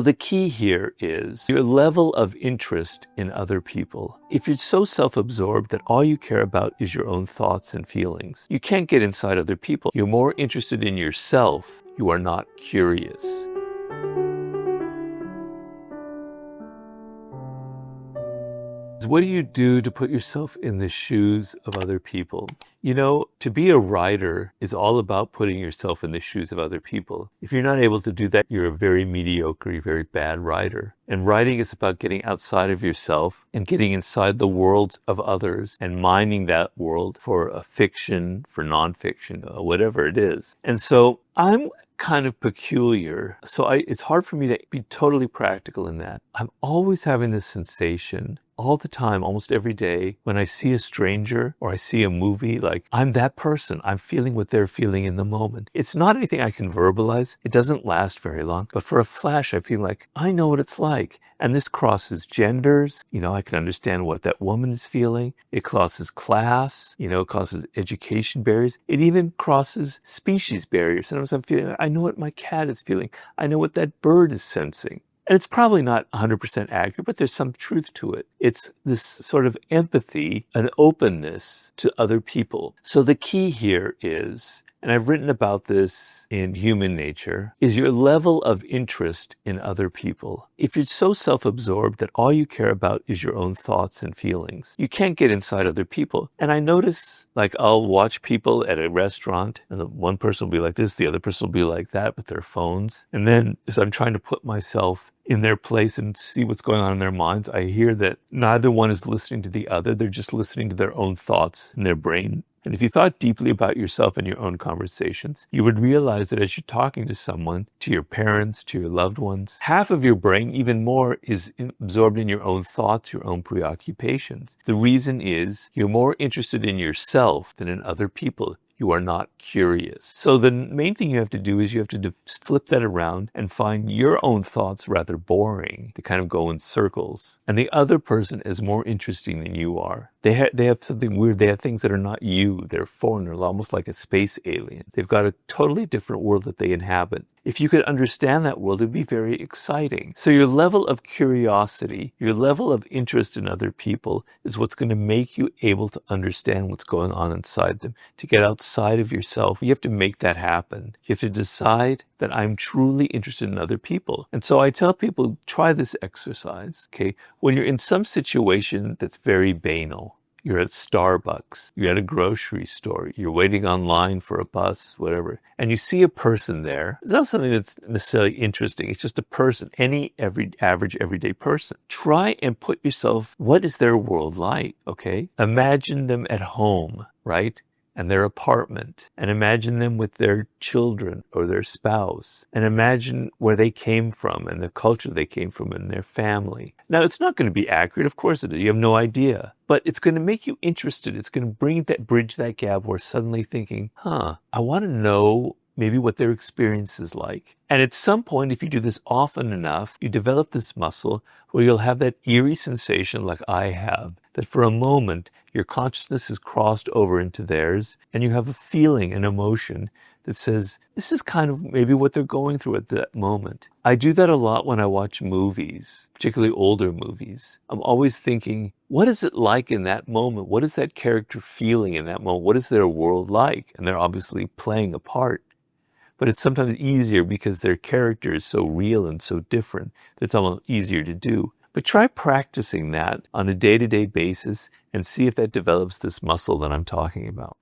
The key here is your level of interest in other people. If you're so self-absorbed that all you care about is your own thoughts and feelings, you can't get inside other people. You're more interested in yourself. You are not curious. What do you do to put yourself in the shoes of other people? You know, to be a writer is all about putting yourself in the shoes of other people. If you're not able to do that, you're a very mediocre, very bad writer. And writing is about getting outside of yourself and getting inside the worlds of others and mining that world for a fiction, for nonfiction, whatever it is. And so I'm kind of peculiar. So it's hard for me to be totally practical in that. I'm always having this sensation all the time, almost every day, when I see a stranger or I see a movie, like I'm that person. I'm feeling what they're feeling in the moment. It's not anything I can verbalize. It doesn't last very long. But for a flash, I feel like I know what it's like. And this crosses genders. You know, I can understand what that woman is feeling. It crosses class. You know, it crosses education barriers. It even crosses species barriers. Sometimes I'm feeling, I know what my cat is feeling. I know what that bird is sensing. And it's probably not 100% accurate, but there's some truth to it. It's this sort of empathy, an openness to other people. So the key here is, and I've written about this in Human Nature, is your level of interest in other people. If you're so self-absorbed that all you care about is your own thoughts and feelings, you can't get inside other people. And I notice, like, I'll watch people at a restaurant, and one person will be like this, the other person will be like that with their phones. And then as I'm trying to put myself in their place and see what's going on in their minds, I hear that neither one is listening to the other. They're just listening to their own thoughts in their brain. And if you thought deeply about yourself and your own conversations, you would realize that as you're talking to someone, to your parents, to your loved ones, half of your brain, even more, is absorbed in your own thoughts, your own preoccupations. The reason is you're more interested in yourself than in other people. You are not curious. So the main thing you have to do is you have to flip that around and find your own thoughts rather boring. They kind of go in circles. And the other person is more interesting than you are. They have something weird. They have things that are not you. They're foreigner, almost like a space alien. They've got a totally different world that they inhabit. If you could understand that world, it'd be very exciting. So your level of curiosity, your level of interest in other people is what's going to make you able to understand what's going on inside them. To get outside of yourself, you have to make that happen. You have to decide that I'm truly interested in other people. And so I tell people, try this exercise, okay? When you're in some situation that's very banal, you're at Starbucks, you're at a grocery store, you're waiting online for a bus, whatever, and you see a person there. It's not something that's necessarily interesting. It's just a person, any average everyday person. Try and put yourself, what is their world like, okay? Imagine them at home, right? And their apartment, and imagine them with their children or their spouse, and imagine where they came from and the culture they came from and their family. Now, it's not going to be accurate, of course it is. You have no idea, but it's going to make you interested. It's going to bridge that gap where suddenly thinking, I want to know maybe what their experience is like. And at some point, if you do this often enough, you develop this muscle where you'll have that eerie sensation like I have, that for a moment, your consciousness is crossed over into theirs, and you have a feeling, an emotion that says, this is kind of maybe what they're going through at that moment. I do that a lot when I watch movies, particularly older movies. I'm always thinking, what is it like in that moment? What is that character feeling in that moment? What is their world like? And they're obviously playing a part. But it's sometimes easier because their character is so real and so different that it's almost easier to do. But try practicing that on a day-to-day basis and see if that develops this muscle that I'm talking about.